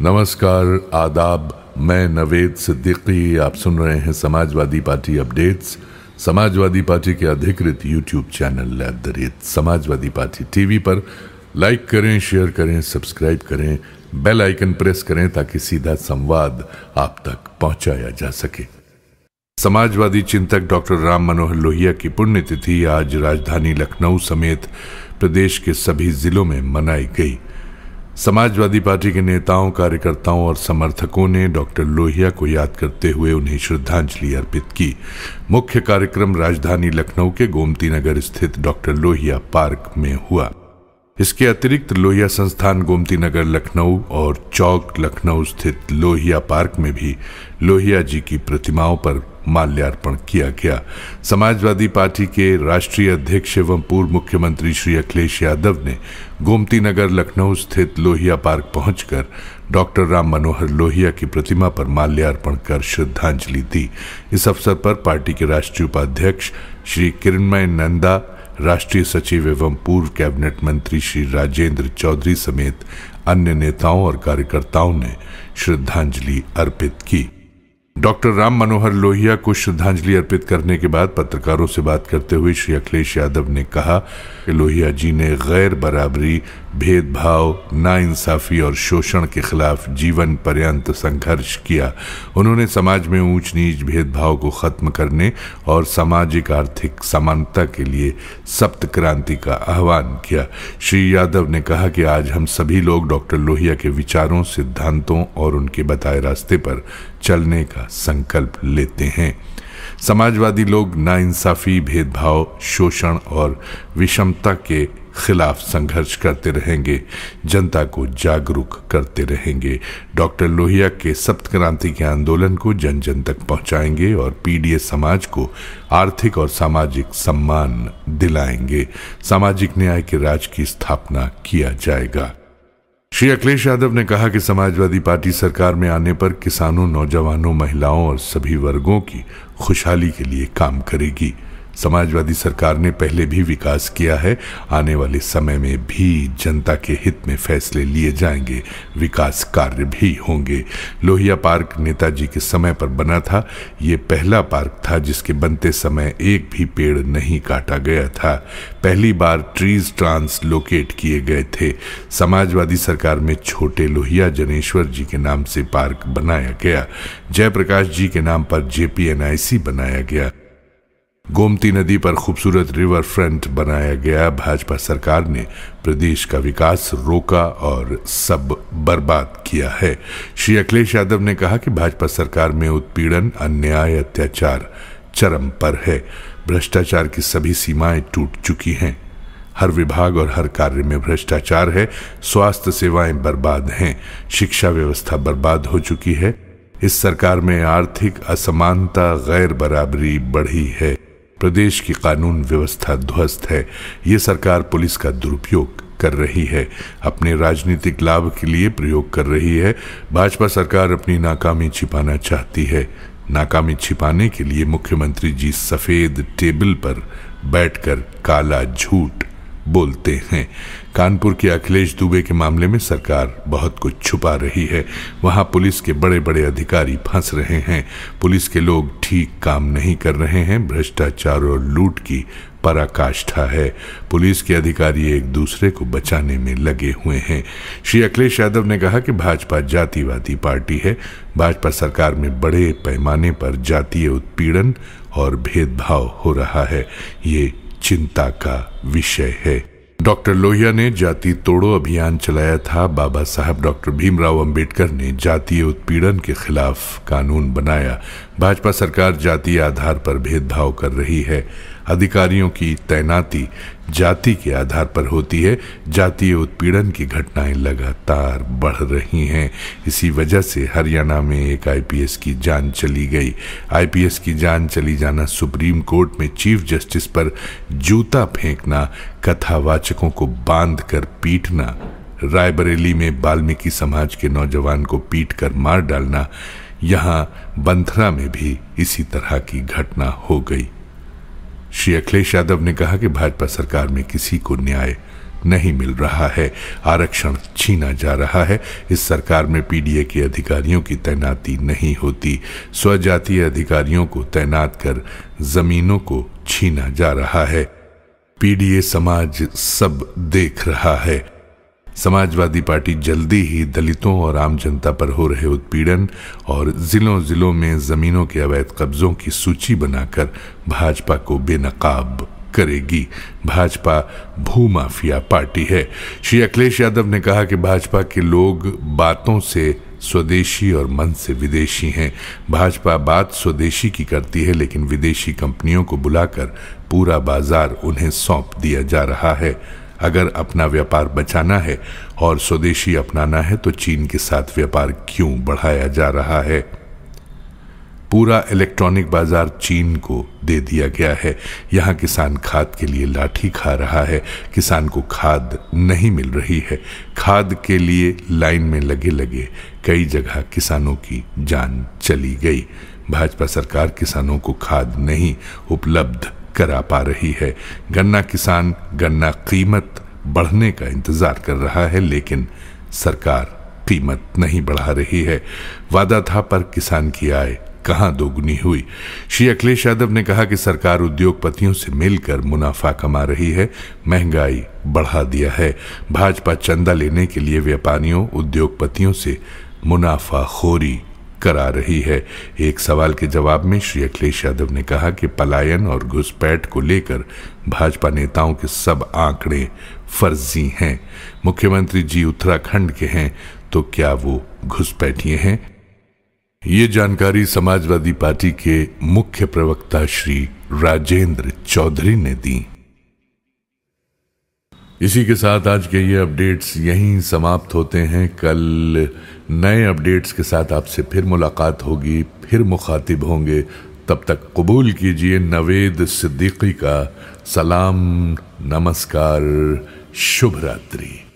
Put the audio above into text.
नमस्कार, आदाब। मैं नवेद सिद्दीकी। आप सुन रहे हैं Samajwadi party updates. Samajwadi party के अधिकृत YouTube channel @Samajwadi party TV पर लाइक करें, शेयर करें, सब्सक्राइब करें, बेल आइकन प्रेस करें ताकि सीधा संवाद आप तक पहुंचाया जा सके। समाजवादी चिंतक डॉक्टर राम मनोहर लोहिया की पुण्यतिथि आज राजधानी लखनऊ समेत प्रदेश के सभी जिलों में मनाई गई। समाजवादी पार्टी के नेताओं, कार्यकर्ताओं और समर्थकों ने डॉक्टर लोहिया को याद करते हुए उन्हें श्रद्धांजलि अर्पित की। मुख्य कार्यक्रम राजधानी लखनऊ के गोमती नगर स्थित डॉक्टर लोहिया पार्क में हुआ। इसके अतिरिक्त लोहिया संस्थान गोमती नगर लखनऊ और चौक लखनऊ स्थित लोहिया पार्क में भी लोहिया जी की प्रतिमाओं पर माल्यार्पण किया गया। समाजवादी पार्टी के राष्ट्रीय अध्यक्ष एवं पूर्व मुख्यमंत्री श्री अखिलेश यादव ने गोमती नगर लखनऊ स्थित लोहिया पार्क पहुंचकर डॉक्टर राम मनोहर लोहिया की प्रतिमा पर माल्यार्पण कर श्रद्धांजलि दी। इस अवसर पर पार्टी के राष्ट्रीय उपाध्यक्ष श्री किरणमय नंदा, राष्ट्रीय सचिव एवं पूर्व कैबिनेट मंत्री श्री राजेंद्र चौधरी समेत अन्य नेताओं और कार्यकर्ताओं ने श्रद्धांजलि अर्पित की। डॉक्टर राम मनोहर लोहिया को श्रद्धांजलि अर्पित करने के बाद पत्रकारों से बात करते हुए श्री अखिलेश यादव ने कहा कि लोहिया जी ने गैर बराबरी, भेदभाव, नाइंसाफी और शोषण के खिलाफ जीवन पर्यंत संघर्ष किया। उन्होंने समाज में ऊंच नीच भेदभाव को खत्म करने और सामाजिक आर्थिक समानता के लिए सप्त क्रांति का आह्वान किया। श्री यादव ने कहा कि आज हम सभी लोग डॉक्टर लोहिया के विचारों, सिद्धांतों और उनके बताए रास्ते पर चलने का संकल्प लेते हैं। समाजवादी लोग नाइंसाफी, भेदभाव, शोषण और विषमता के खिलाफ संघर्ष करते रहेंगे, जनता को जागरूक करते रहेंगे। डॉक्टर लोहिया के सप्त क्रांति के आंदोलन को जन जन तक पहुंचाएंगे और पीडीएस समाज को आर्थिक और सामाजिक सम्मान दिलाएंगे। सामाजिक न्याय के राज की स्थापना किया जाएगा। श्री अखिलेश यादव ने कहा कि समाजवादी पार्टी सरकार में आने पर किसानों, नौजवानों, महिलाओं और सभी वर्गों की खुशहाली के लिए काम करेगी। समाजवादी सरकार ने पहले भी विकास किया है, आने वाले समय में भी जनता के हित में फैसले लिए जाएंगे, विकास कार्य भी होंगे। लोहिया पार्क नेताजी के समय पर बना था। ये पहला पार्क था जिसके बनते समय एक भी पेड़ नहीं काटा गया था। पहली बार ट्रीज ट्रांसलोकेट किए गए थे। समाजवादी सरकार में छोटे लोहिया जनेश्वर जी के नाम से पार्क बनाया गया। जयप्रकाश जी के नाम पर JPNIC बनाया गया। गोमती नदी पर खूबसूरत रिवर फ्रंट बनाया गया। भाजपा सरकार ने प्रदेश का विकास रोका और सब बर्बाद किया है। श्री अखिलेश यादव ने कहा कि भाजपा सरकार में उत्पीड़न, अन्याय, अत्याचार चरम पर है। भ्रष्टाचार की सभी सीमाएं टूट चुकी हैं। हर विभाग और हर कार्य में भ्रष्टाचार है। स्वास्थ्य सेवाएं बर्बाद हैं। शिक्षा व्यवस्था बर्बाद हो चुकी है। इस सरकार में आर्थिक असमानता, गैर बराबरी बढ़ी है। प्रदेश की कानून व्यवस्था ध्वस्त है। ये सरकार पुलिस का दुरुपयोग कर रही है, अपने राजनीतिक लाभ के लिए प्रयोग कर रही है। भाजपा सरकार अपनी नाकामी छिपाना चाहती है। नाकामी छिपाने के लिए मुख्यमंत्री जी सफेद टेबल पर बैठकर काला झूठ बोलते हैं। कानपुर के अखिलेश दुबे के मामले में सरकार बहुत कुछ छुपा रही है। वहां पुलिस के बड़े बड़े अधिकारी फंस रहे हैं। पुलिस के लोग ठीक काम नहीं कर रहे हैं। भ्रष्टाचार और लूट की पराकाष्ठा है। पुलिस के अधिकारी एक दूसरे को बचाने में लगे हुए हैं। श्री अखिलेश यादव ने कहा कि भाजपा जातिवादी पार्टी है। भाजपा सरकार में बड़े पैमाने पर जातीय उत्पीड़न और भेदभाव हो रहा है। ये चिंता का विषय है। डॉक्टर लोहिया ने जाति तोड़ो अभियान चलाया था। बाबा साहब डॉक्टर भीमराव अंबेडकर ने जातीय उत्पीड़न के खिलाफ कानून बनाया। भाजपा सरकार जातीय आधार पर भेदभाव कर रही है। अधिकारियों की तैनाती जाति के आधार पर होती है। जातीय उत्पीड़न की घटनाएं लगातार बढ़ रही हैं। इसी वजह से हरियाणा में एक IPS की जान चली गई। IPS की जान चली जाना, सुप्रीम कोर्ट में चीफ जस्टिस पर जूता फेंकना, कथावाचकों को बांध कर पीटना, रायबरेली में वाल्मीकि समाज के नौजवान को पीट कर मार डालना, यहाँ बंथरा में भी इसी तरह की घटना हो गई। श्री अखिलेश यादव ने कहा कि भाजपा सरकार में किसी को न्याय नहीं मिल रहा है, आरक्षण छीना जा रहा है। इस सरकार में पीडीए के अधिकारियों की तैनाती नहीं होती, स्वजातीय अधिकारियों को तैनात कर जमीनों को छीना जा रहा है। पीडीए समाज सब देख रहा है। समाजवादी पार्टी जल्दी ही दलितों और आम जनता पर हो रहे उत्पीड़न और जिलों जिलों में जमीनों के अवैध कब्जों की सूची बनाकर भाजपा को बेनकाब करेगी। भाजपा भूमाफिया पार्टी है। श्री अखिलेश यादव ने कहा कि भाजपा के लोग बातों से स्वदेशी और मन से विदेशी हैं। भाजपा बात स्वदेशी की करती है, लेकिन विदेशी कंपनियों को बुलाकर पूरा बाजार उन्हें सौंप दिया जा रहा है। अगर अपना व्यापार बचाना है और स्वदेशी अपनाना है तो चीन के साथ व्यापार क्यों बढ़ाया जा रहा है? पूरा इलेक्ट्रॉनिक बाजार चीन को दे दिया गया है। यहाँ किसान खाद के लिए लाठी खा रहा है। किसान को खाद नहीं मिल रही है। खाद के लिए लाइन में लगे लगे कई जगह किसानों की जान चली गई। भाजपा सरकार किसानों को खाद नहीं उपलब्ध करा पा रही है। गन्ना किसान गन्ना कीमत बढ़ने का इंतजार कर रहा है, लेकिन सरकार कीमत नहीं बढ़ा रही है। वादा था पर किसान की आय कहां दोगुनी हुई? श्री अखिलेश यादव ने कहा कि सरकार उद्योगपतियों से मिलकर मुनाफा कमा रही है, महंगाई बढ़ा दिया है। भाजपा चंदा लेने के लिए व्यापारियों उद्योगपतियों से मुनाफाखोरी करा रही है। एक सवाल के जवाब में श्री अखिलेश यादव ने कहा कि पलायन और घुसपैठ को लेकर भाजपा नेताओं के सब आंकड़े फर्जी हैं। मुख्यमंत्री जी उत्तराखंड के हैं तो क्या वो घुसपैठिए हैं? ये जानकारी समाजवादी पार्टी के मुख्य प्रवक्ता श्री राजेंद्र चौधरी ने दी। इसी के साथ आज के ये अपडेट्स यहीं समाप्त होते हैं। कल नए अपडेट्स के साथ आपसे फिर मुलाकात होगी, फिर मुखातिब होंगे। तब तक कबूल कीजिए नवेद सिद्दीकी का सलाम, नमस्कार, शुभ रात्रि।